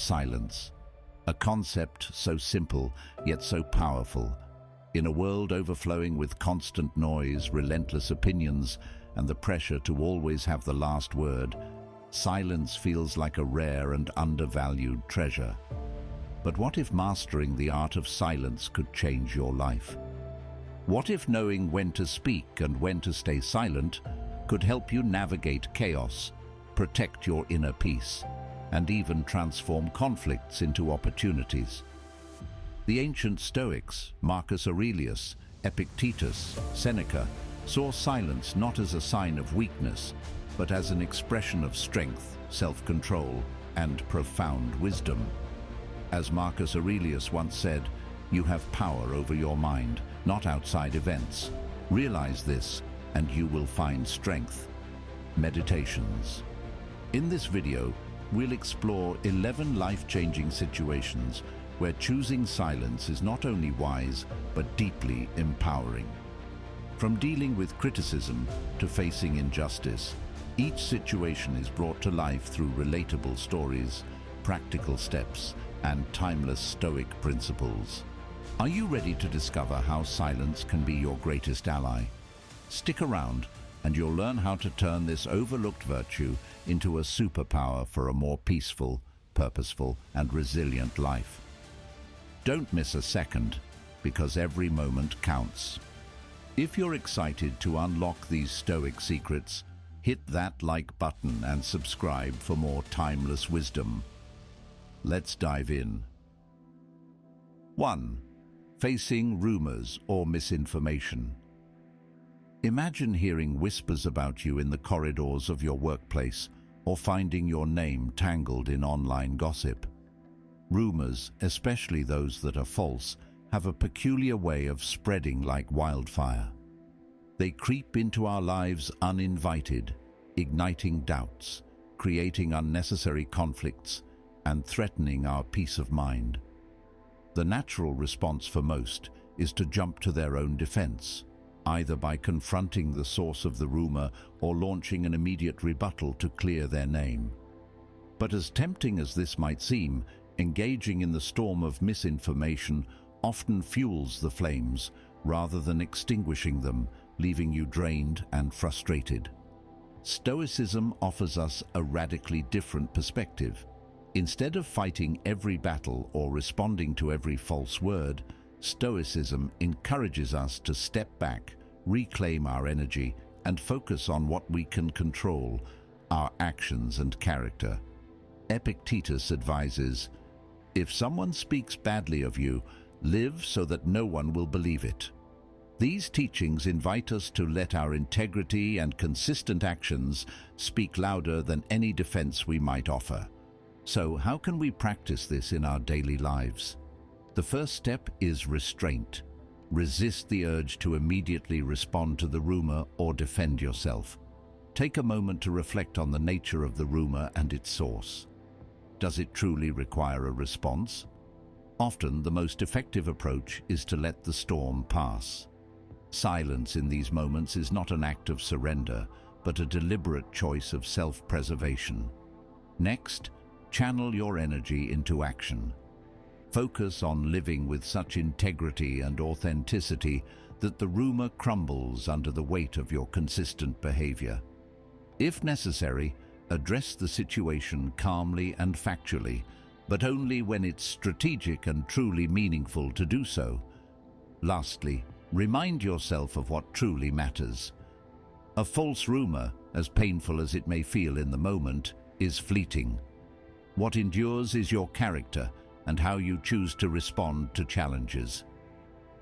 silence. A concept so simple, yet so powerful. In a world overflowing with constant noise, relentless opinions, and the pressure to always have the last word, silence feels like a rare and undervalued treasure. But what if mastering the art of silence could change your life? What if knowing when to speak and when to stay silent could help you navigate chaos, protect your inner peace, and even transform conflicts into opportunities? The ancient Stoics, Marcus Aurelius, Epictetus, Seneca, saw silence not as a sign of weakness, but as an expression of strength, self-control, and profound wisdom. As Marcus Aurelius once said, "You have power over your mind, not outside events. Realize this, and you will find strength." Meditations. In this video, we'll explore 11 life-changing situations where choosing silence is not only wise, but deeply empowering. From dealing with criticism to facing injustice, each situation is brought to life through relatable stories, practical steps, and timeless Stoic principles. Are you ready to discover how silence can be your greatest ally? Stick around, and you'll learn how to turn this overlooked virtue into a superpower for a more peaceful, purposeful, and resilient life. Don't miss a second, because every moment counts. If you're excited to unlock these Stoic secrets, hit that like button and subscribe for more timeless wisdom. Let's dive in. 1. Facing rumors or misinformation. Imagine hearing whispers about you in the corridors of your workplace or finding your name tangled in online gossip. Rumors, especially those that are false, have a peculiar way of spreading like wildfire. They creep into our lives uninvited, igniting doubts, creating unnecessary conflicts, and threatening our peace of mind. The natural response for most is to jump to their own defense, either by confronting the source of the rumor or launching an immediate rebuttal to clear their name. But as tempting as this might seem, engaging in the storm of misinformation often fuels the flames rather than extinguishing them, leaving you drained and frustrated. Stoicism offers us a radically different perspective. Instead of fighting every battle or responding to every false word, Stoicism encourages us to step back, reclaim our energy, and focus on what we can control, our actions and character. Epictetus advises, "If someone speaks badly of you, live so that no one will believe it." These teachings invite us to let our integrity and consistent actions speak louder than any defense we might offer. So, how can we practice this in our daily lives? The first step is restraint. Resist the urge to immediately respond to the rumor or defend yourself. Take a moment to reflect on the nature of the rumor and its source. Does it truly require a response? Often, the most effective approach is to let the storm pass. Silence in these moments is not an act of surrender, but a deliberate choice of self-preservation. Next, channel your energy into action. Focus on living with such integrity and authenticity that the rumor crumbles under the weight of your consistent behavior. If necessary, address the situation calmly and factually, but only when it's strategic and truly meaningful to do so. Lastly, remind yourself of what truly matters. A false rumor, as painful as it may feel in the moment, is fleeting. What endures is your character and how you choose to respond to challenges.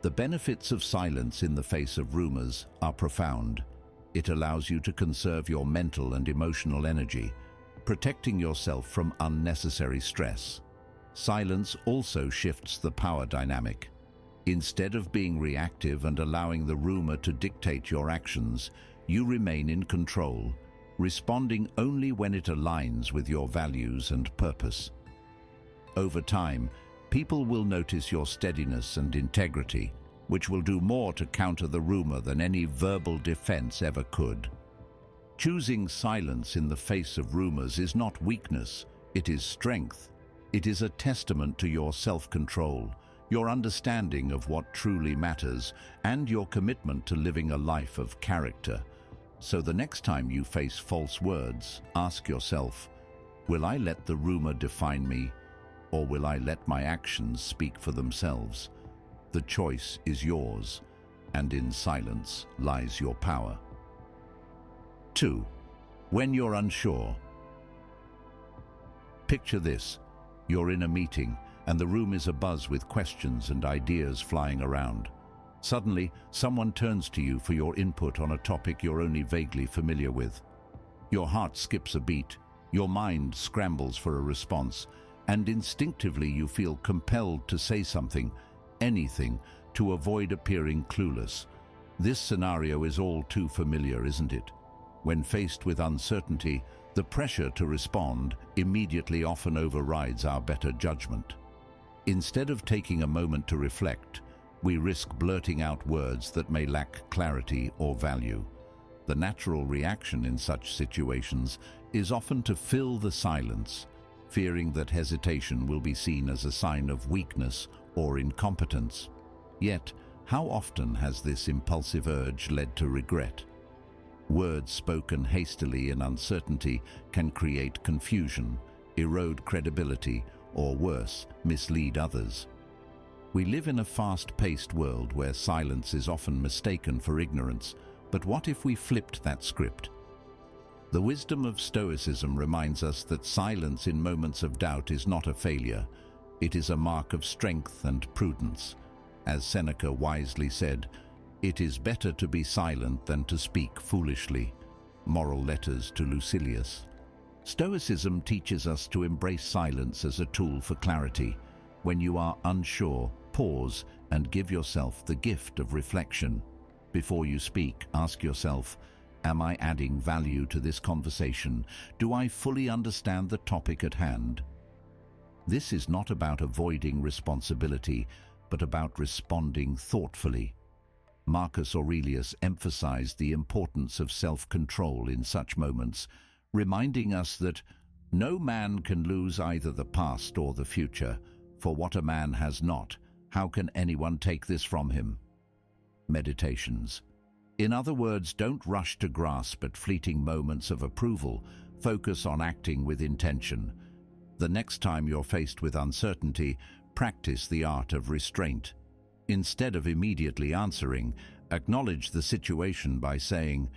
The benefits of silence in the face of rumors are profound. It allows you to conserve your mental and emotional energy, protecting yourself from unnecessary stress. Silence also shifts the power dynamic. Instead of being reactive and allowing the rumor to dictate your actions, you remain in control, responding only when it aligns with your values and purpose. Over time, people will notice your steadiness and integrity, which will do more to counter the rumor than any verbal defense ever could. Choosing silence in the face of rumors is not weakness, it is strength. It is a testament to your self-control, your understanding of what truly matters, and your commitment to living a life of character. So the next time you face false words, ask yourself, will I let the rumor define me, or will I let my actions speak for themselves? The choice is yours, and in silence lies your power. 2. When you're unsure. Picture this. You're in a meeting, and the room is abuzz with questions and ideas flying around. Suddenly, someone turns to you for your input on a topic you're only vaguely familiar with. Your heart skips a beat, your mind scrambles for a response, and instinctively you feel compelled to say something, anything, to avoid appearing clueless. This scenario is all too familiar, isn't it? When faced with uncertainty, the pressure to respond immediately often overrides our better judgment. Instead of taking a moment to reflect, we risk blurting out words that may lack clarity or value. The natural reaction in such situations is often to fill the silence, fearing that hesitation will be seen as a sign of weakness or incompetence. Yet, how often has this impulsive urge led to regret? Words spoken hastily in uncertainty can create confusion, erode credibility, or worse, mislead others. We live in a fast-paced world where silence is often mistaken for ignorance, but what if we flipped that script? The wisdom of Stoicism reminds us that silence in moments of doubt is not a failure. It is a mark of strength and prudence. As Seneca wisely said, "It is better to be silent than to speak foolishly." Moral Letters to Lucilius. Stoicism teaches us to embrace silence as a tool for clarity. When you are unsure, pause and give yourself the gift of reflection. Before you speak, ask yourself, am I adding value to this conversation? Do I fully understand the topic at hand? This is not about avoiding responsibility, but about responding thoughtfully. Marcus Aurelius emphasized the importance of self-control in such moments, reminding us that no man can lose either the past or the future, for what a man has not, how can anyone take this from him? Meditations. In other words, don't rush to grasp at fleeting moments of approval. Focus on acting with intention. The next time you're faced with uncertainty, practice the art of restraint. Instead of immediately answering, acknowledge the situation by saying,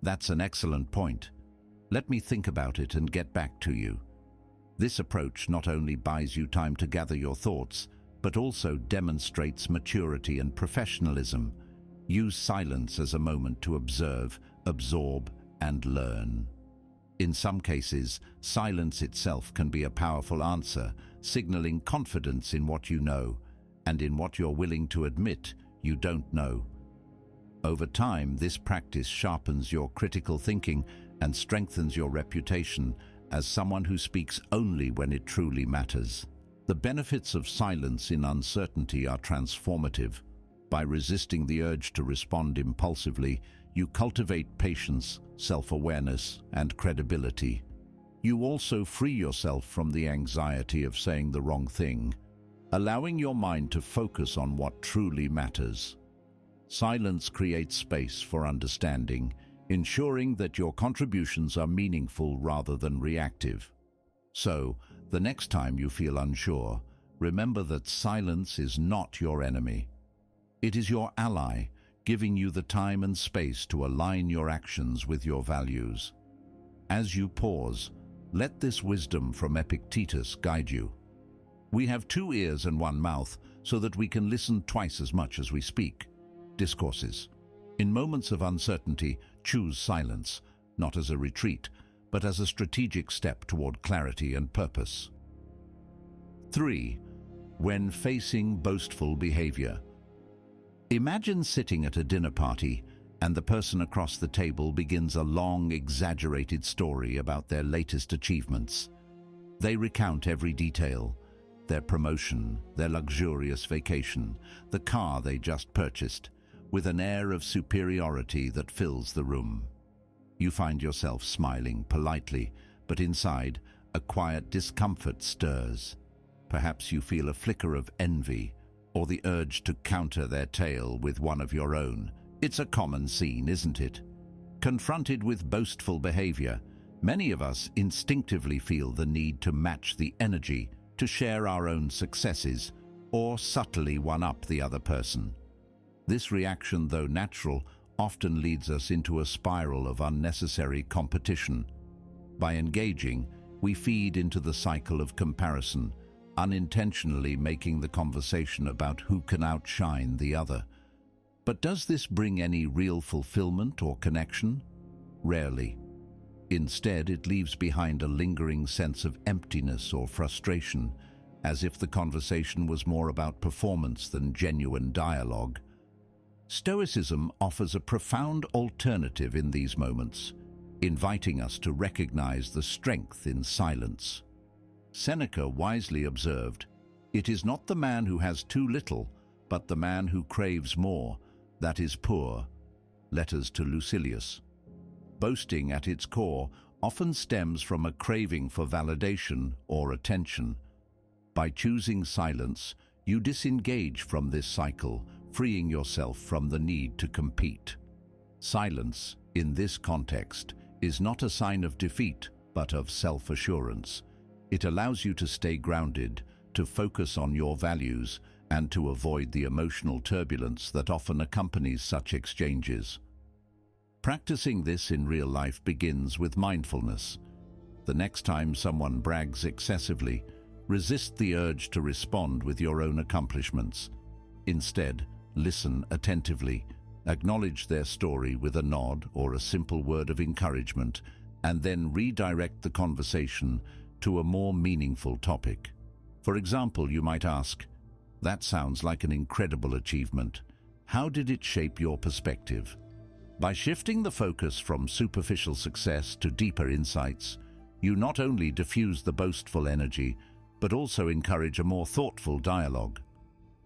"That's an excellent point. Let me think about it and get back to you." This approach not only buys you time to gather your thoughts, but also demonstrates maturity and professionalism. Use silence as a moment to observe, absorb, and learn. In some cases, silence itself can be a powerful answer, signaling confidence in what you know, and in what you're willing to admit you don't know. Over time, this practice sharpens your critical thinking and strengthens your reputation as someone who speaks only when it truly matters. The benefits of silence in uncertainty are transformative. By resisting the urge to respond impulsively, you cultivate patience, self-awareness, and credibility. You also free yourself from the anxiety of saying the wrong thing, allowing your mind to focus on what truly matters. Silence creates space for understanding, ensuring that your contributions are meaningful rather than reactive. So, the next time you feel unsure, remember that silence is not your enemy. It is your ally, giving you the time and space to align your actions with your values. As you pause, let this wisdom from Epictetus guide you. We have 2 ears and 1 mouth, so that we can listen twice as much as we speak. Discourses. In moments of uncertainty, choose silence, not as a retreat, but as a strategic step toward clarity and purpose. 3. When facing boastful behavior. Imagine sitting at a dinner party and the person across the table begins a long, exaggerated story about their latest achievements. They recount every detail: their promotion, their luxurious vacation, the car they just purchased, with an air of superiority that fills the room. You find yourself smiling politely, but inside, a quiet discomfort stirs. Perhaps you feel a flicker of envy or the urge to counter their tale with one of your own. It's a common scene, isn't it? Confronted with boastful behavior, many of us instinctively feel the need to match the energy, to share our own successes, or subtly one-up the other person. This reaction, though natural, often leads us into a spiral of unnecessary competition. By engaging, we feed into the cycle of comparison, unintentionally making the conversation about who can outshine the other. But does this bring any real fulfillment or connection? Rarely. Instead, it leaves behind a lingering sense of emptiness or frustration, as if the conversation was more about performance than genuine dialogue. Stoicism offers a profound alternative in these moments, inviting us to recognize the strength in silence. Seneca wisely observed, "It is not the man who has too little, but the man who craves more, that is poor." Letters to Lucilius. Boasting at its core often stems from a craving for validation or attention. By choosing silence, you disengage from this cycle, freeing yourself from the need to compete. Silence, in this context, is not a sign of defeat, but of self-assurance. It allows you to stay grounded, to focus on your values, and to avoid the emotional turbulence that often accompanies such exchanges. Practicing this in real life begins with mindfulness. The next time someone brags excessively, resist the urge to respond with your own accomplishments. Instead, listen attentively, acknowledge their story with a nod or a simple word of encouragement, and then redirect the conversation to a more meaningful topic. For example, you might ask, "That sounds like an incredible achievement. How did it shape your perspective?" By shifting the focus from superficial success to deeper insights, you not only diffuse the boastful energy, but also encourage a more thoughtful dialogue.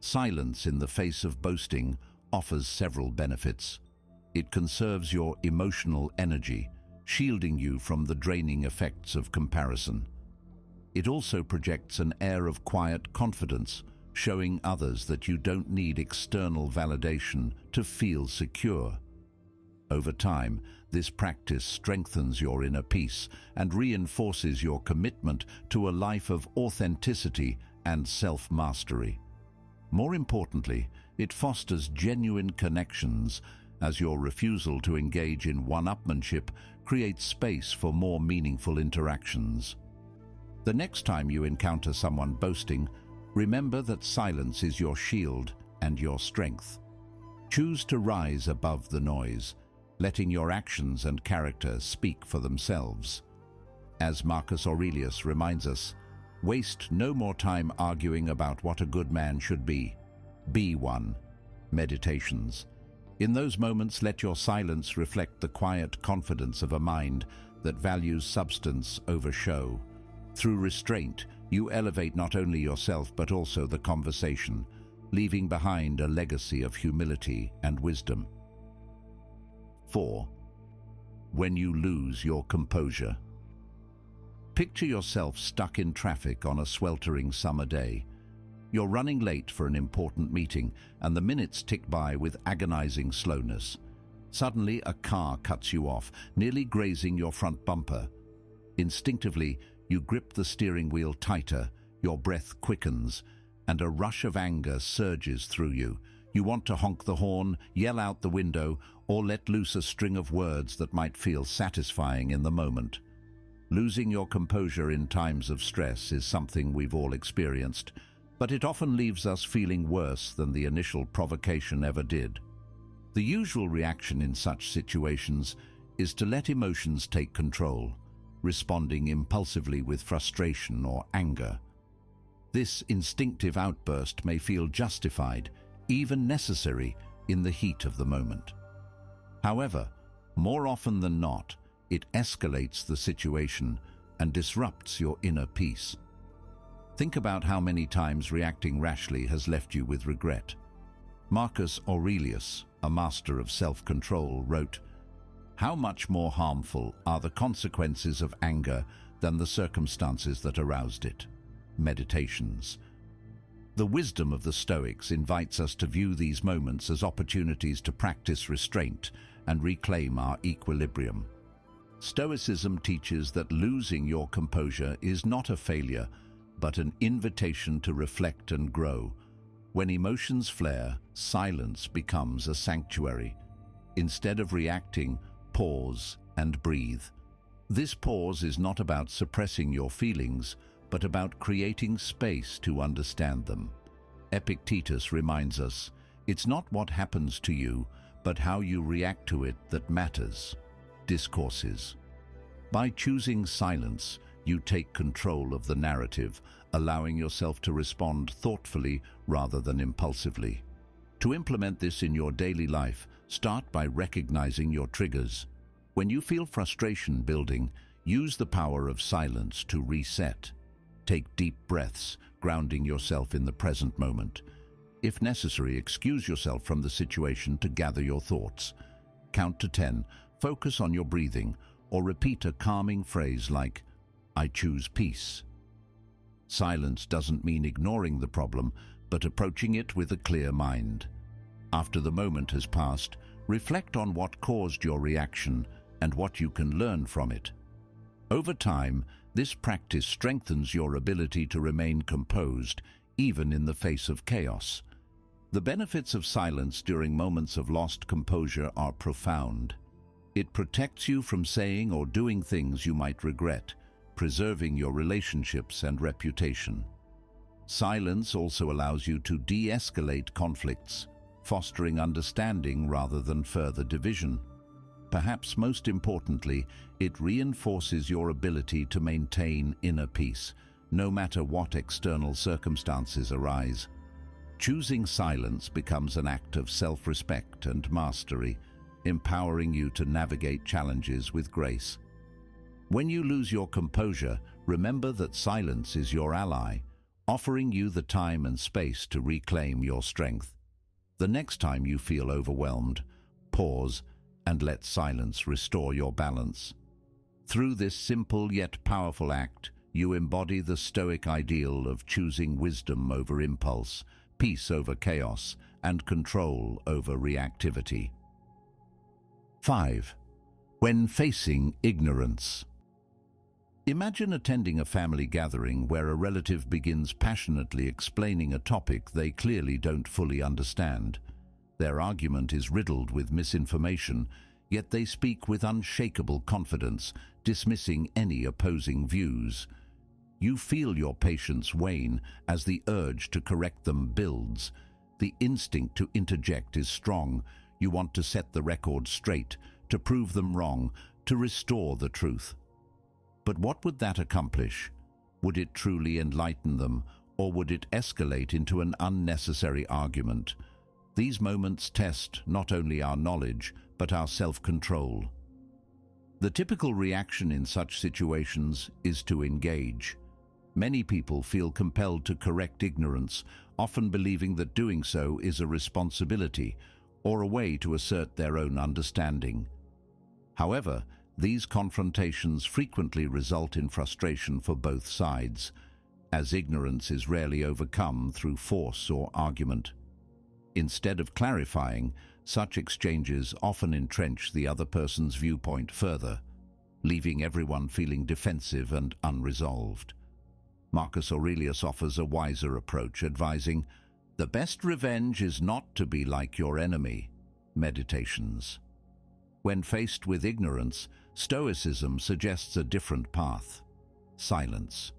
Silence in the face of boasting offers several benefits. It conserves your emotional energy, shielding you from the draining effects of comparison. It also projects an air of quiet confidence, showing others that you don't need external validation to feel secure. Over time, this practice strengthens your inner peace and reinforces your commitment to a life of authenticity and self-mastery. More importantly, it fosters genuine connections, as your refusal to engage in one-upmanship creates space for more meaningful interactions. The next time you encounter someone boasting, remember that silence is your shield and your strength. Choose to rise above the noise, letting your actions and character speak for themselves. As Marcus Aurelius reminds us, waste no more time arguing about what a good man should be. Be one. Meditations. In those moments, let your silence reflect the quiet confidence of a mind that values substance over show. Through restraint, you elevate not only yourself but also the conversation, leaving behind a legacy of humility and wisdom. 4. When you lose your composure. Picture yourself stuck in traffic on a sweltering summer day. You're running late for an important meeting, and the minutes tick by with agonizing slowness. Suddenly, a car cuts you off, nearly grazing your front bumper. Instinctively, you grip the steering wheel tighter, your breath quickens, and a rush of anger surges through you. You want to honk the horn, yell out the window, or let loose a string of words that might feel satisfying in the moment. Losing your composure in times of stress is something we've all experienced, but it often leaves us feeling worse than the initial provocation ever did. The usual reaction in such situations is to let emotions take control, responding impulsively with frustration or anger. This instinctive outburst may feel justified, even necessary, in the heat of the moment. However, more often than not, it escalates the situation and disrupts your inner peace. Think about how many times reacting rashly has left you with regret. Marcus Aurelius, a master of self-control, wrote, "How much more harmful are the consequences of anger than the circumstances that aroused it?" Meditations. The wisdom of the Stoics invites us to view these moments as opportunities to practice restraint and reclaim our equilibrium. Stoicism teaches that losing your composure is not a failure, but an invitation to reflect and grow. When emotions flare, silence becomes a sanctuary. Instead of reacting, pause and breathe. This pause is not about suppressing your feelings, but about creating space to understand them. Epictetus reminds us, it's not what happens to you, but how you react to it that matters. Discourses. By choosing silence, you take control of the narrative, allowing yourself to respond thoughtfully rather than impulsively. To implement this in your daily life, start by recognizing your triggers. When you feel frustration building, use the power of silence to reset. Take deep breaths, grounding yourself in the present moment. If necessary, excuse yourself from the situation to gather your thoughts. Count to 10, focus on your breathing, or repeat a calming phrase like, "I choose peace." Silence doesn't mean ignoring the problem, but approaching it with a clear mind. After the moment has passed, reflect on what caused your reaction and what you can learn from it. Over time, this practice strengthens your ability to remain composed, even in the face of chaos. The benefits of silence during moments of lost composure are profound. It protects you from saying or doing things you might regret, preserving your relationships and reputation. Silence also allows you to de-escalate conflicts, fostering understanding rather than further division. Perhaps most importantly, it reinforces your ability to maintain inner peace, no matter what external circumstances arise. Choosing silence becomes an act of self-respect and mastery, empowering you to navigate challenges with grace. When you lose your composure, remember that silence is your ally, offering you the time and space to reclaim your strength. The next time you feel overwhelmed, pause and let silence restore your balance. Through this simple yet powerful act, you embody the Stoic ideal of choosing wisdom over impulse, peace over chaos, and control over reactivity. 5. When facing ignorance. Imagine attending a family gathering where a relative begins passionately explaining a topic they clearly don't fully understand. Their argument is riddled with misinformation, yet they speak with unshakable confidence, dismissing any opposing views. You feel your patience wane as the urge to correct them builds. The instinct to interject is strong. You want to set the record straight, to prove them wrong, to restore the truth. But what would that accomplish? Would it truly enlighten them, or would it escalate into an unnecessary argument? These moments test not only our knowledge, but our self-control. The typical reaction in such situations is to engage. Many people feel compelled to correct ignorance, often believing that doing so is a responsibility or a way to assert their own understanding. However, these confrontations frequently result in frustration for both sides, as ignorance is rarely overcome through force or argument. Instead of clarifying, such exchanges often entrench the other person's viewpoint further, leaving everyone feeling defensive and unresolved. Marcus Aurelius offers a wiser approach, advising, "The best revenge is not to be like your enemy." Meditations. When faced with ignorance, Stoicism suggests a different path: silence.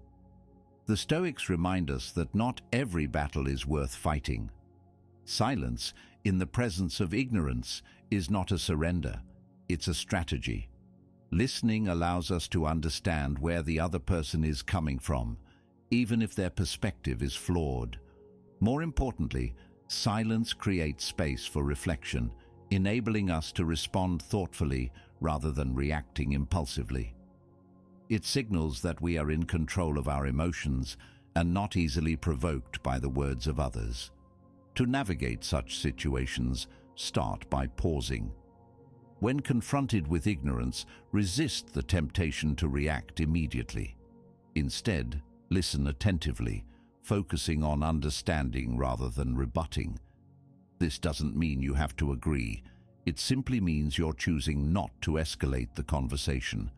The Stoics remind us that not every battle is worth fighting. Silence, in the presence of ignorance, is not a surrender, it's a strategy. Listening allows us to understand where the other person is coming from, even if their perspective is flawed. More importantly, silence creates space for reflection, enabling us to respond thoughtfully rather than reacting impulsively. It signals that we are in control of our emotions and not easily provoked by the words of others. To navigate such situations, start by pausing. When confronted with ignorance, resist the temptation to react immediately. Instead, Listen attentively, focusing on understanding rather than rebutting. This doesn't mean you have to agree. It simply means you're choosing not to escalate the conversation.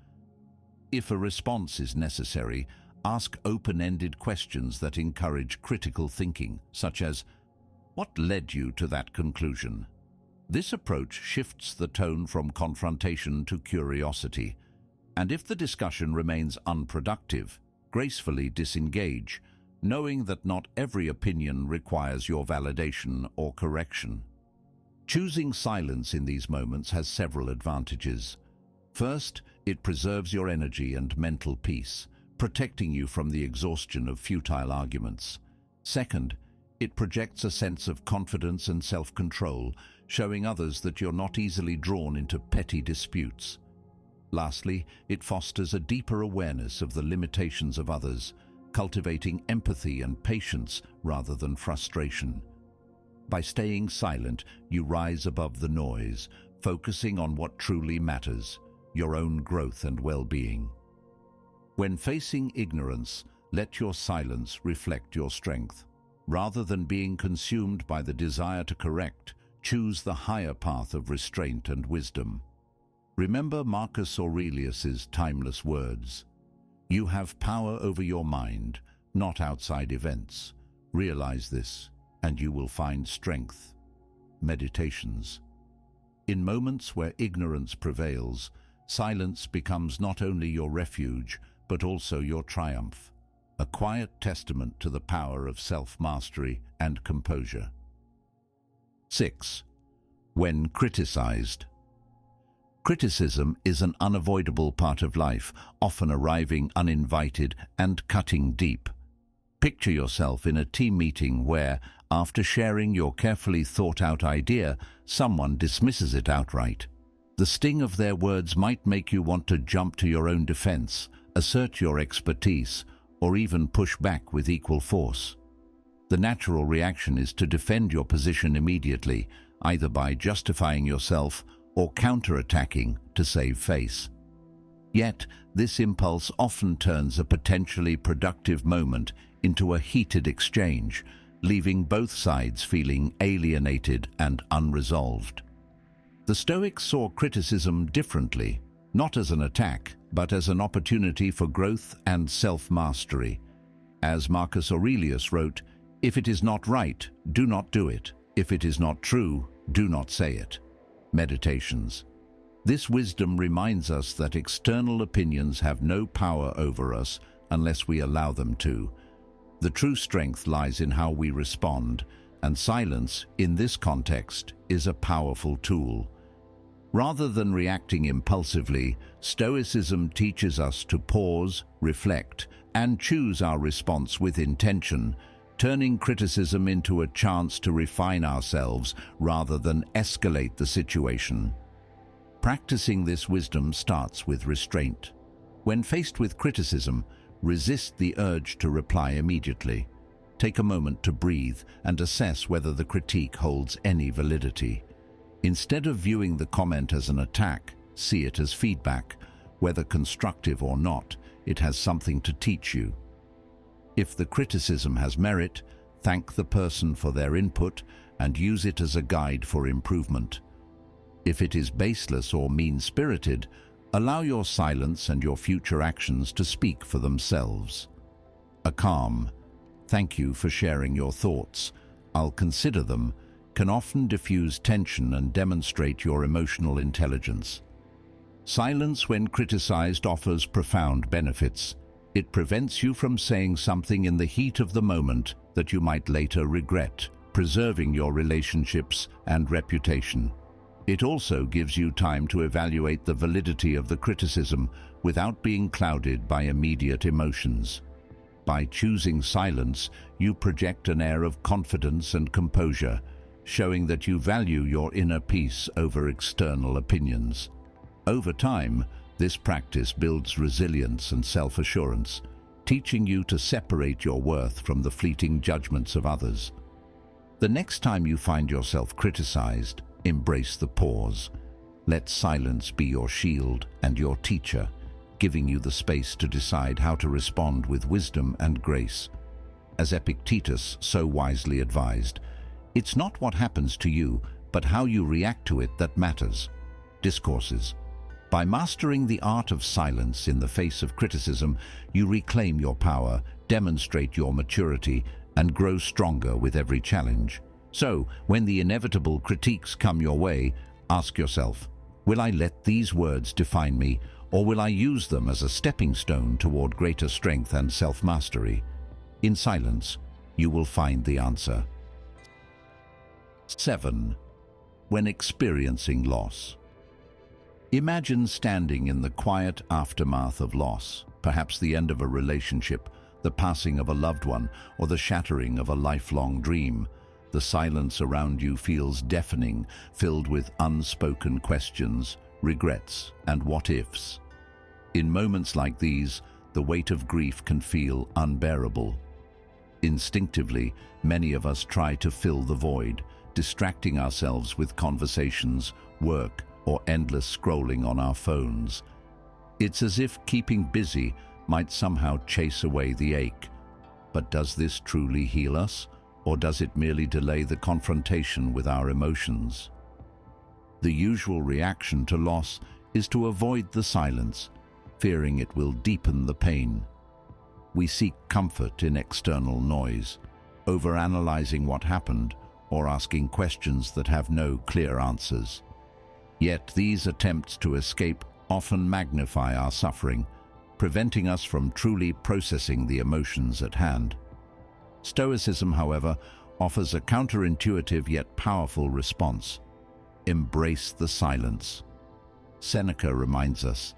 If a response is necessary, ask open-ended questions that encourage critical thinking, such as, "What led you to that conclusion?" This approach shifts the tone from confrontation to curiosity, and if the discussion remains unproductive, gracefully disengage, knowing that not every opinion requires your validation or correction. Choosing silence in these moments has several advantages. First, it preserves your energy and mental peace, protecting you from the exhaustion of futile arguments. Second, it projects a sense of confidence and self-control, showing others that you're not easily drawn into petty disputes. Lastly, it fosters a deeper awareness of the limitations of others, cultivating empathy and patience rather than frustration. By staying silent, you rise above the noise, focusing on what truly matters, your own growth and well-being. When facing ignorance, let your silence reflect your strength. Rather than being consumed by the desire to correct, choose the higher path of restraint and wisdom. Remember Marcus Aurelius's timeless words, "You have power over your mind, not outside events. Realize this, and you will find strength." Meditations. In moments where ignorance prevails, silence becomes not only your refuge, but also your triumph, a quiet testament to the power of self-mastery and composure. 6. When criticized. Criticism is an unavoidable part of life, often arriving uninvited and cutting deep. Picture yourself in a team meeting where, after sharing your carefully thought-out idea, someone dismisses it outright. The sting of their words might make you want to jump to your own defense, assert your expertise, or even push back with equal force. The natural reaction is to defend your position immediately, either by justifying yourself or counter-attacking to save face. Yet, this impulse often turns a potentially productive moment into a heated exchange, leaving both sides feeling alienated and unresolved. The Stoics saw criticism differently, not as an attack, but as an opportunity for growth and self-mastery. As Marcus Aurelius wrote, "If it is not right, do not do it. If it is not true, do not say it." Meditations. This wisdom reminds us that external opinions have no power over us unless we allow them to. The true strength lies in how we respond, and silence, in this context, is a powerful tool. Rather than reacting impulsively, Stoicism teaches us to pause, reflect, and choose our response with intention, turning criticism into a chance to refine ourselves rather than escalate the situation. Practicing this wisdom starts with restraint. When faced with criticism, resist the urge to reply immediately. Take a moment to breathe and assess whether the critique holds any validity. Instead of viewing the comment as an attack, see it as feedback. Whether constructive or not, it has something to teach you. If the criticism has merit, thank the person for their input and use it as a guide for improvement. If it is baseless or mean-spirited, allow your silence and your future actions to speak for themselves. A calm, "Thank you for sharing your thoughts. I'll consider them," can often diffuse tension and demonstrate your emotional intelligence. Silence when criticized offers profound benefits. It prevents you from saying something in the heat of the moment that you might later regret, preserving your relationships and reputation. It also gives you time to evaluate the validity of the criticism without being clouded by immediate emotions. By choosing silence, you project an air of confidence and composure, showing that you value your inner peace over external opinions. Over time, this practice builds resilience and self-assurance, teaching you to separate your worth from the fleeting judgments of others. The next time you find yourself criticized, embrace the pause. Let silence be your shield and your teacher, giving you the space to decide how to respond with wisdom and grace. As Epictetus so wisely advised, it's not what happens to you, but how you react to it that matters. Discourses. By mastering the art of silence in the face of criticism, you reclaim your power, demonstrate your maturity, and grow stronger with every challenge. So, when the inevitable critiques come your way, ask yourself, will I let these words define me, or will I use them as a stepping stone toward greater strength and self-mastery? In silence, you will find the answer. 7. When experiencing loss. Imagine standing in the quiet aftermath of loss, perhaps the end of a relationship, the passing of a loved one, or the shattering of a lifelong dream. The silence around you feels deafening, filled with unspoken questions, regrets, and what-ifs. In moments like these, the weight of grief can feel unbearable. Instinctively, many of us try to fill the void, distracting ourselves with conversations, work, or endless scrolling on our phones. It's as if keeping busy might somehow chase away the ache. But does this truly heal us, or does it merely delay the confrontation with our emotions? The usual reaction to loss is to avoid the silence, fearing it will deepen the pain. We seek comfort in external noise, overanalyzing what happened or asking questions that have no clear answers. Yet these attempts to escape often magnify our suffering, preventing us from truly processing the emotions at hand. Stoicism, however, offers a counterintuitive yet powerful response. Embrace the silence. Seneca reminds us,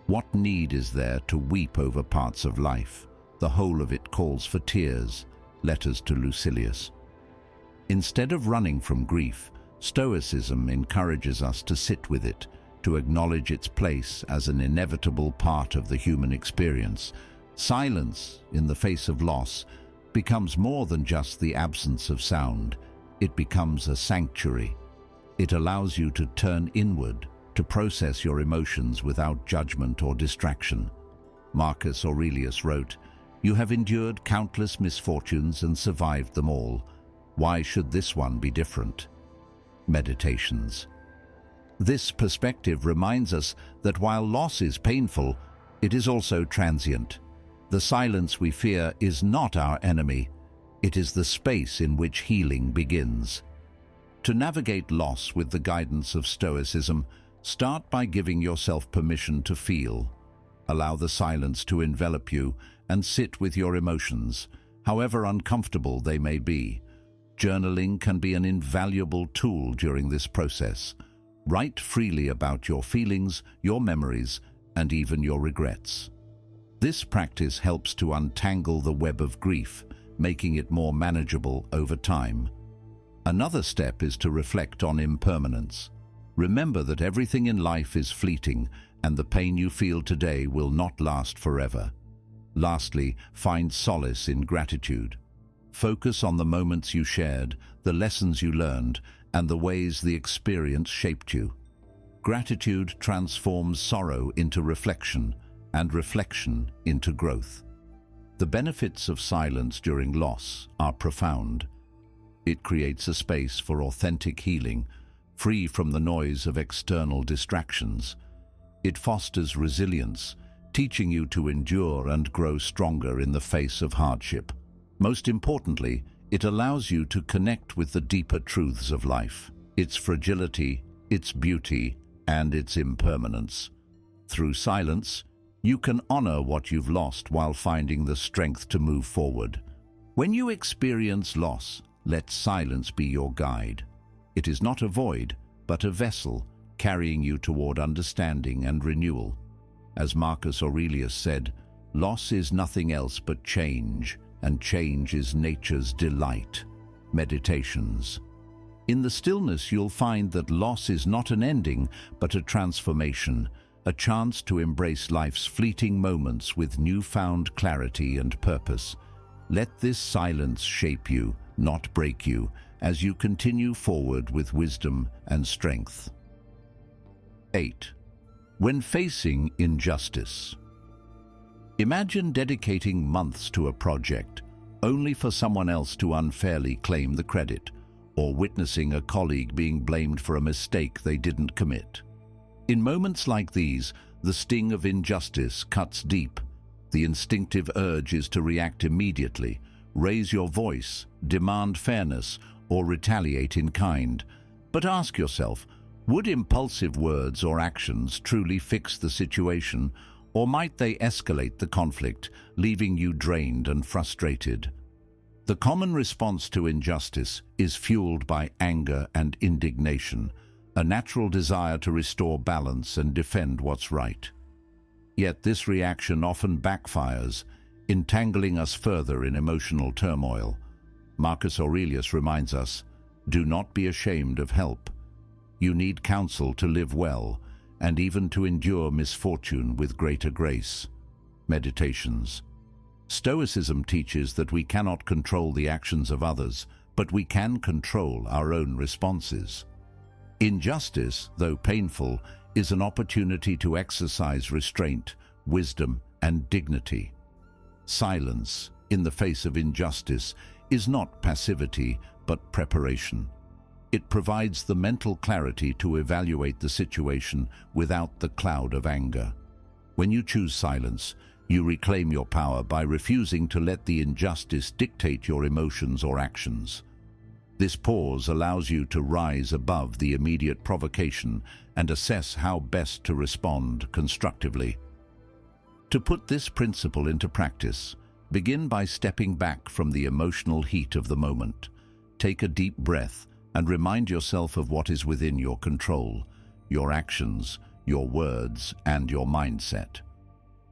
"What need is there to weep over parts of life? The whole of it calls for tears." Letters to Lucilius. Instead of running from grief, Stoicism encourages us to sit with it, to acknowledge its place as an inevitable part of the human experience. Silence, in the face of loss, becomes more than just the absence of sound. It becomes a sanctuary. It allows you to turn inward, to process your emotions without judgment or distraction. Marcus Aurelius wrote, "You have endured countless misfortunes and survived them all. Why should this one be different?" Meditations. This perspective reminds us that while loss is painful, it is also transient. The silence we fear is not our enemy. It is the space in which healing begins. To navigate loss with the guidance of Stoicism, start by giving yourself permission to feel. Allow the silence to envelop you and sit with your emotions, however uncomfortable they may be. Journaling can be an invaluable tool during this process. Write freely about your feelings, your memories, and even your regrets. This practice helps to untangle the web of grief, making it more manageable over time. Another step is to reflect on impermanence. Remember that everything in life is fleeting, and the pain you feel today will not last forever. Lastly, find solace in gratitude. Focus on the moments you shared, the lessons you learned, and the ways the experience shaped you. Gratitude transforms sorrow into reflection, and reflection into growth. The benefits of silence during loss are profound. It creates a space for authentic healing, free from the noise of external distractions. It fosters resilience, teaching you to endure and grow stronger in the face of hardship. Most importantly, it allows you to connect with the deeper truths of life, its fragility, its beauty, and its impermanence. Through silence, you can honor what you've lost while finding the strength to move forward. When you experience loss, let silence be your guide. It is not a void, but a vessel, carrying you toward understanding and renewal. As Marcus Aurelius said, "Loss is nothing else but change, and change is nature's delight." Meditations. In the stillness, you'll find that loss is not an ending, but a transformation, a chance to embrace life's fleeting moments with newfound clarity and purpose. Let this silence shape you, not break you, as you continue forward with wisdom and strength. 8. When facing injustice. Imagine dedicating months to a project, only for someone else to unfairly claim the credit, or witnessing a colleague being blamed for a mistake they didn't commit. In moments like these, the sting of injustice cuts deep. The instinctive urge is to react immediately, raise your voice, demand fairness, or retaliate in kind. But ask yourself, would impulsive words or actions truly fix the situation, or might they escalate the conflict, leaving you drained and frustrated? The common response to injustice is fueled by anger and indignation, a natural desire to restore balance and defend what's right. Yet this reaction often backfires, entangling us further in emotional turmoil. Marcus Aurelius reminds us, "Do not be ashamed of help. You need counsel to live well, and even to endure misfortune with greater grace." Meditations. Stoicism teaches that we cannot control the actions of others, but we can control our own responses. Injustice, though painful, is an opportunity to exercise restraint, wisdom, and dignity. Silence, in the face of injustice, is not passivity, but preparation. It provides the mental clarity to evaluate the situation without the cloud of anger. When you choose silence, you reclaim your power by refusing to let the injustice dictate your emotions or actions. This pause allows you to rise above the immediate provocation and assess how best to respond constructively. To put this principle into practice, begin by stepping back from the emotional heat of the moment. Take a deep breath and remind yourself of what is within your control, your actions, your words, and your mindset.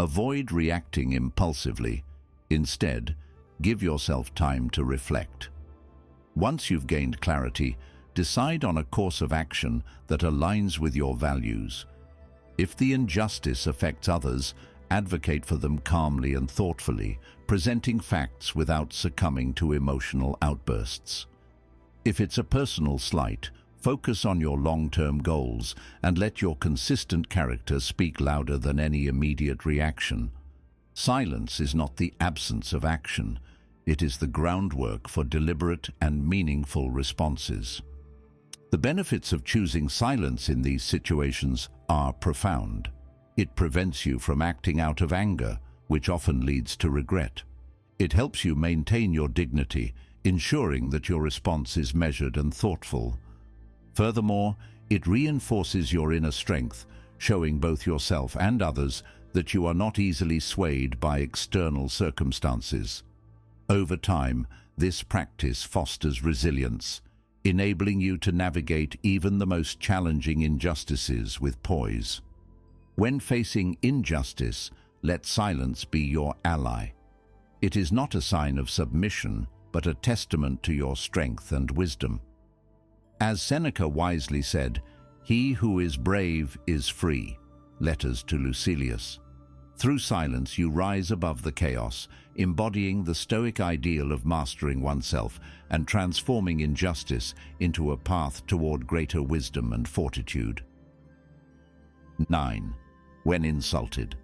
Avoid reacting impulsively. Instead, give yourself time to reflect. Once you've gained clarity, decide on a course of action that aligns with your values. If the injustice affects others, advocate for them calmly and thoughtfully, presenting facts without succumbing to emotional outbursts. If it's a personal slight, focus on your long-term goals and let your consistent character speak louder than any immediate reaction. Silence is not the absence of action. It is the groundwork for deliberate and meaningful responses. The benefits of choosing silence in these situations are profound. It prevents you from acting out of anger, which often leads to regret. It helps you maintain your dignity, ensuring that your response is measured and thoughtful. Furthermore, it reinforces your inner strength, showing both yourself and others that you are not easily swayed by external circumstances. Over time, this practice fosters resilience, enabling you to navigate even the most challenging injustices with poise. When facing injustice, let silence be your ally. It is not a sign of submission, but a testament to your strength and wisdom. As Seneca wisely said, "He who is brave is free." Letters to Lucilius. Through silence, you rise above the chaos, embodying the Stoic ideal of mastering oneself and transforming injustice into a path toward greater wisdom and fortitude. 9. When insulted.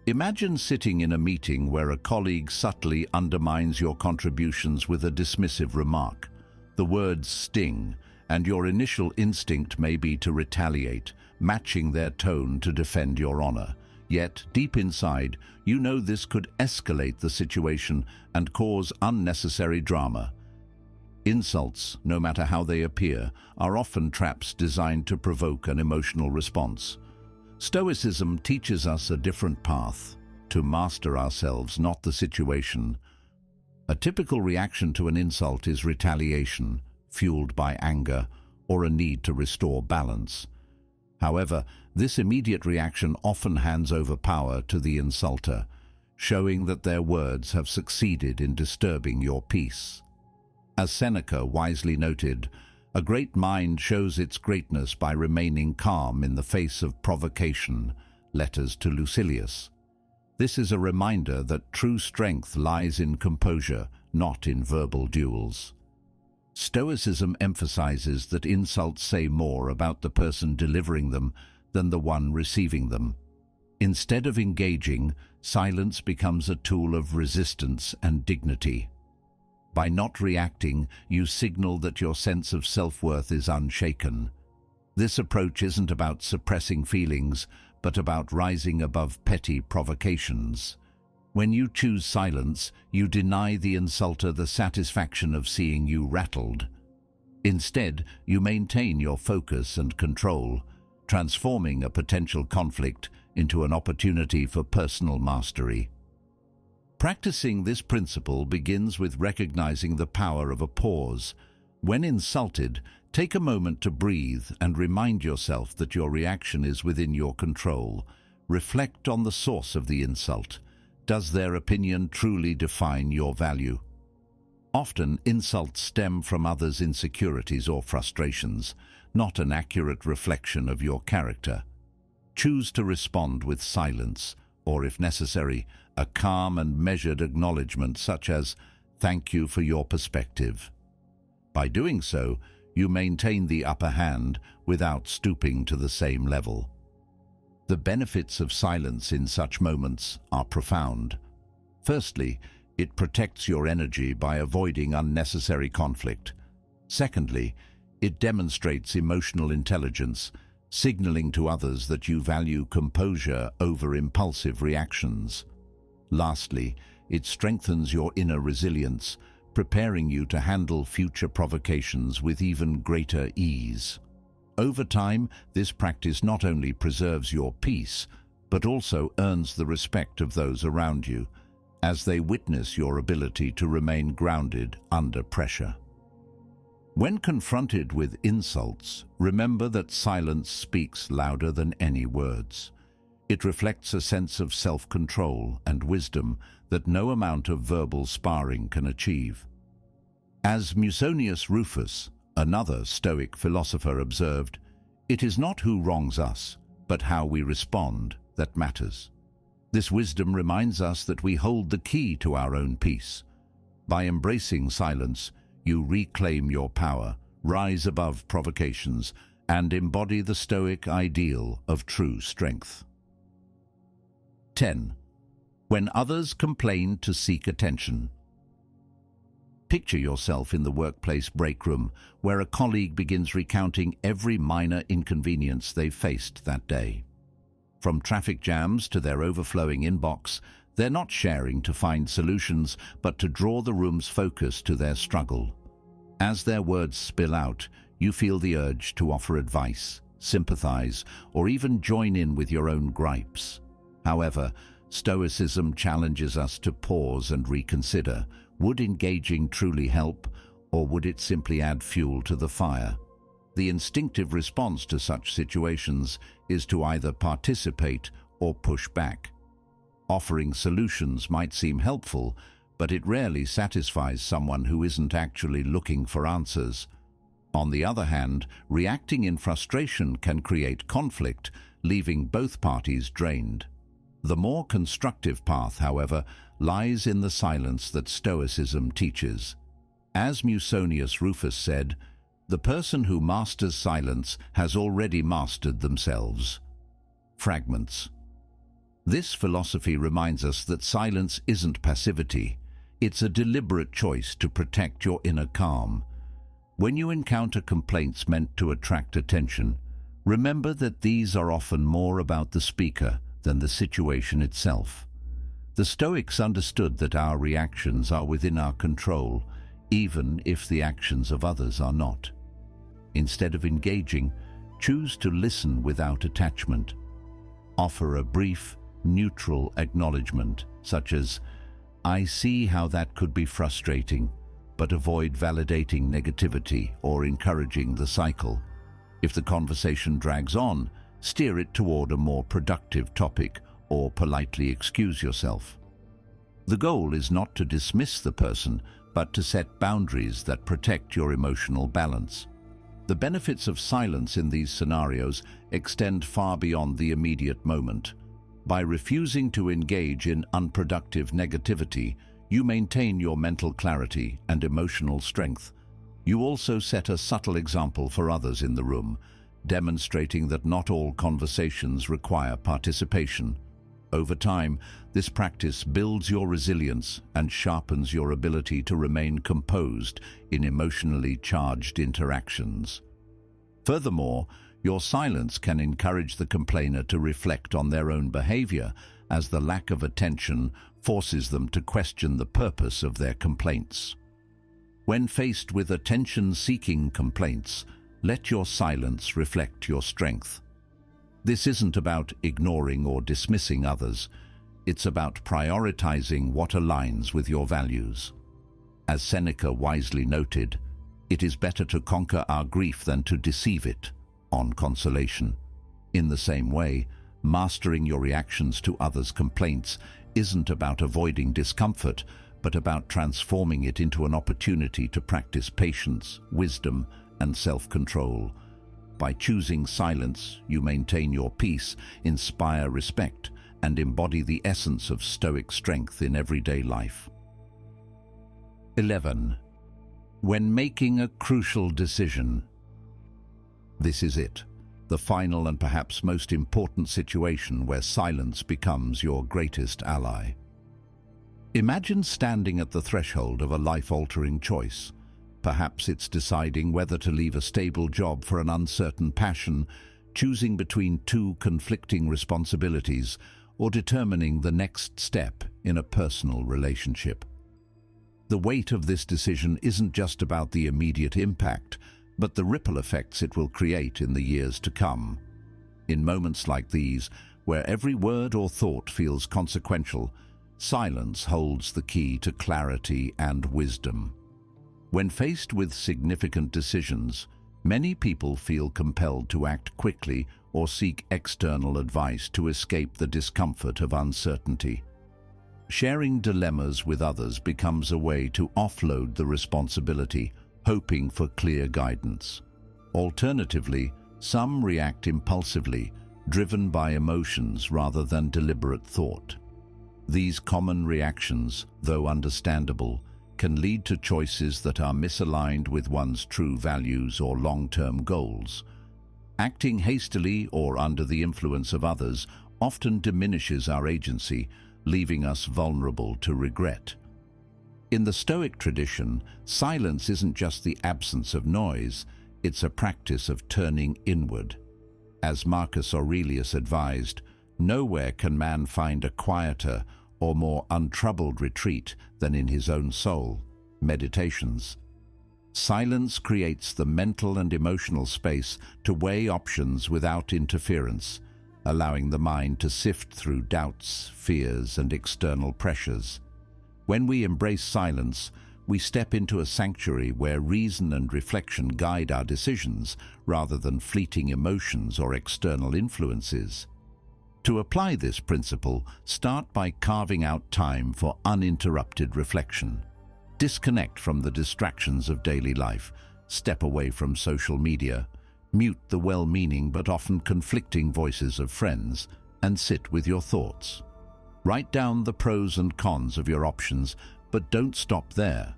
Imagine sitting in a meeting where a colleague subtly undermines your contributions with a dismissive remark. The words sting, and your initial instinct may be to retaliate, matching their tone to defend your honor. Yet, deep inside, you know this could escalate the situation and cause unnecessary drama. Insults, no matter how they appear, are often traps designed to provoke an emotional response. Stoicism teaches us a different path: to master ourselves, not the situation. A typical reaction to an insult is retaliation, fueled by anger or a need to restore balance. However, this immediate reaction often hands over power to the insulter, showing that their words have succeeded in disturbing your peace. As Seneca wisely noted, a great mind shows its greatness by remaining calm in the face of provocation. Letters to Lucilius. This is a reminder that true strength lies in composure, not in verbal duels. Stoicism emphasizes that insults say more about the person delivering them than the one receiving them. Instead of engaging, silence becomes a tool of resistance and dignity. By not reacting, you signal that your sense of self-worth is unshaken. This approach isn't about suppressing feelings, but about rising above petty provocations. When you choose silence, you deny the insulter the satisfaction of seeing you rattled. Instead, you maintain your focus and control, transforming a potential conflict into an opportunity for personal mastery. Practicing this principle begins with recognizing the power of a pause. When insulted, take a moment to breathe and remind yourself that your reaction is within your control. Reflect on the source of the insult. Does their opinion truly define your value? Often, insults stem from others' insecurities or frustrations, not an accurate reflection of your character. Choose to respond with silence, or if necessary, a calm and measured acknowledgement such as, "Thank you for your perspective." By doing so, you maintain the upper hand without stooping to the same level. The benefits of silence in such moments are profound. Firstly, it protects your energy by avoiding unnecessary conflict. Secondly, it demonstrates emotional intelligence, signaling to others that you value composure over impulsive reactions. Lastly, it strengthens your inner resilience, preparing you to handle future provocations with even greater ease. Over time, this practice not only preserves your peace, but also earns the respect of those around you, as they witness your ability to remain grounded under pressure. When confronted with insults, remember that silence speaks louder than any words. It reflects a sense of self-control and wisdom that no amount of verbal sparring can achieve. As Musonius Rufus, another Stoic philosopher, observed, "It is not who wrongs us, but how we respond that matters." This wisdom reminds us that we hold the key to our own peace. By embracing silence, you reclaim your power, rise above provocations, and embody the Stoic ideal of true strength. 10. When others complain to seek attention. Picture yourself in the workplace break room, where a colleague begins recounting every minor inconvenience they've faced that day. From traffic jams to their overflowing inbox, they're not sharing to find solutions, but to draw the room's focus to their struggle. As their words spill out, you feel the urge to offer advice, sympathize, or even join in with your own gripes. However, Stoicism challenges us to pause and reconsider. Would engaging truly help, or would it simply add fuel to the fire? The instinctive response to such situations is to either participate or push back. Offering solutions might seem helpful, but it rarely satisfies someone who isn't actually looking for answers. On the other hand, reacting in frustration can create conflict, leaving both parties drained. The more constructive path, however, lies in the silence that Stoicism teaches. As Musonius Rufus said, "The person who masters silence has already mastered themselves." Fragments. This philosophy reminds us that silence isn't passivity. It's a deliberate choice to protect your inner calm. When you encounter complaints meant to attract attention, remember that these are often more about the speaker than the situation itself. The Stoics understood that our reactions are within our control, even if the actions of others are not. Instead of engaging, choose to listen without attachment. Offer a brief, neutral acknowledgement, such as, "I see how that could be frustrating," but avoid validating negativity or encouraging the cycle. If the conversation drags on, steer it toward a more productive topic or politely excuse yourself. The goal is not to dismiss the person, but to set boundaries that protect your emotional balance. The benefits of silence in these scenarios extend far beyond the immediate moment. By refusing to engage in unproductive negativity, you maintain your mental clarity and emotional strength. You also set a subtle example for others in the room, demonstrating that not all conversations require participation. Over time, this practice builds your resilience and sharpens your ability to remain composed in emotionally charged interactions. Furthermore, your silence can encourage the complainer to reflect on their own behavior, as the lack of attention forces them to question the purpose of their complaints. When faced with attention-seeking complaints, let your silence reflect your strength. This isn't about ignoring or dismissing others. It's about prioritizing what aligns with your values. As Seneca wisely noted, it is better to conquer our grief than to deceive it on consolation. In the same way, mastering your reactions to others' complaints isn't about avoiding discomfort, but about transforming it into an opportunity to practice patience, wisdom, and self-control. By choosing silence, you maintain your peace, inspire respect, and embody the essence of Stoic strength in everyday life. 11. When making a crucial decision. This is it, the final and perhaps most important situation where silence becomes your greatest ally. Imagine standing at the threshold of a life-altering choice. Perhaps it's deciding whether to leave a stable job for an uncertain passion, choosing between two conflicting responsibilities, or determining the next step in a personal relationship. The weight of this decision isn't just about the immediate impact, but the ripple effects it will create in the years to come. In moments like these, where every word or thought feels consequential, silence holds the key to clarity and wisdom. When faced with significant decisions, many people feel compelled to act quickly or seek external advice to escape the discomfort of uncertainty. Sharing dilemmas with others becomes a way to offload the responsibility, hoping for clear guidance. Alternatively, some react impulsively, driven by emotions rather than deliberate thought. These common reactions, though understandable, can lead to choices that are misaligned with one's true values or long-term goals. Acting hastily or under the influence of others often diminishes our agency, leaving us vulnerable to regret. In the Stoic tradition, silence isn't just the absence of noise, it's a practice of turning inward. As Marcus Aurelius advised, nowhere can man find a quieter or more untroubled retreat than in his own soul. Meditations. Silence creates the mental and emotional space to weigh options without interference, allowing the mind to sift through doubts, fears, and external pressures. When we embrace silence, we step into a sanctuary where reason and reflection guide our decisions rather than fleeting emotions or external influences. To apply this principle, start by carving out time for uninterrupted reflection. Disconnect from the distractions of daily life, step away from social media, mute the well-meaning but often conflicting voices of friends, and sit with your thoughts. Write down the pros and cons of your options, but don't stop there.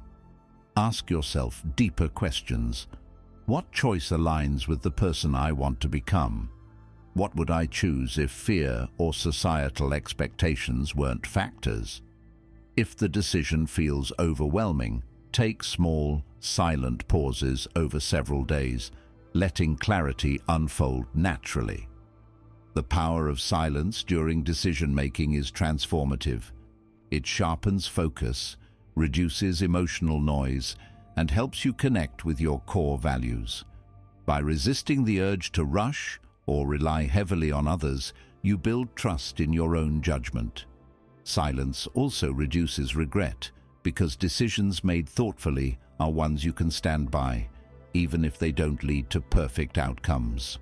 Ask yourself deeper questions. What choice aligns with the person I want to become? What would I choose if fear or societal expectations weren't factors? If the decision feels overwhelming, take small, silent pauses over several days, letting clarity unfold naturally. The power of silence during decision-making is transformative. It sharpens focus, reduces emotional noise, and helps you connect with your core values. By resisting the urge to rush or rely heavily on others, you build trust in your own judgment. Silence also reduces regret, because decisions made thoughtfully are ones you can stand by, even if they don't lead to perfect outcomes.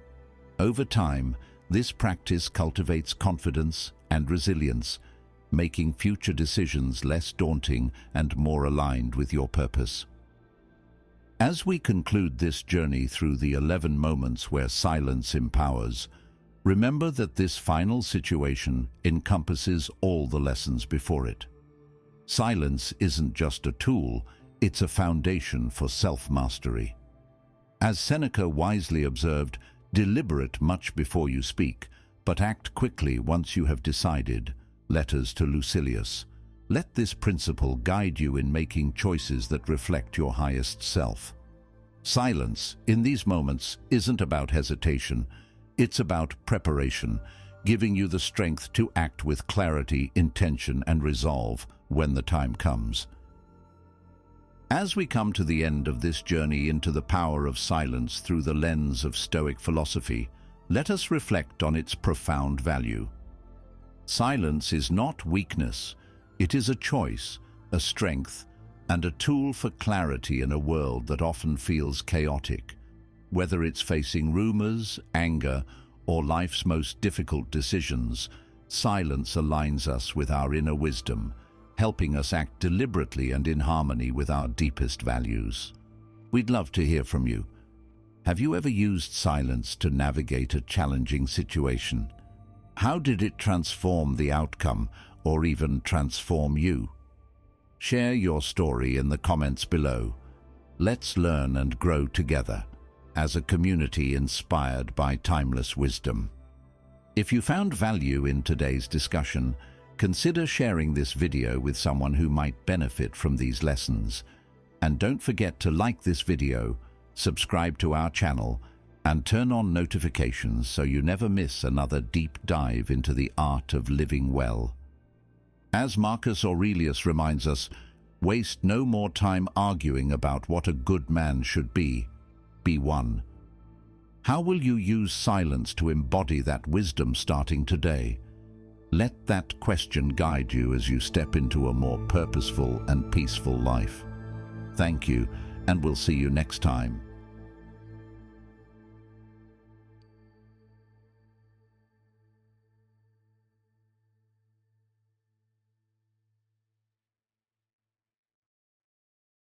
Over time, this practice cultivates confidence and resilience, making future decisions less daunting and more aligned with your purpose. As we conclude this journey through the 11 moments where silence empowers, remember that this final situation encompasses all the lessons before it. Silence isn't just a tool, it's a foundation for self-mastery. As Seneca wisely observed, Deliberate much before you speak, but act quickly once you have decided. Letters to Lucilius. Let this principle guide you in making choices that reflect your highest self. Silence, in these moments, isn't about hesitation. It's about preparation, giving you the strength to act with clarity, intention, and resolve when the time comes. As we come to the end of this journey into the power of silence through the lens of Stoic philosophy, let us reflect on its profound value. Silence is not weakness. It is a choice, a strength, and a tool for clarity in a world that often feels chaotic. Whether it's facing rumors, anger, or life's most difficult decisions, silence aligns us with our inner wisdom, helping us act deliberately and in harmony with our deepest values. We'd love to hear from you. Have you ever used silence to navigate a challenging situation? How did it transform the outcome, or even transform you? Share your story in the comments below. Let's learn and grow together as a community inspired by timeless wisdom. If you found value in today's discussion, consider sharing this video with someone who might benefit from these lessons. And don't forget to like this video, subscribe to our channel, and turn on notifications so you never miss another deep dive into the art of living well. As Marcus Aurelius reminds us, waste no more time arguing about what a good man should be. Be one. How will you use silence to embody that wisdom starting today? Let that question guide you as you step into a more purposeful and peaceful life. Thank you, and we'll see you next time.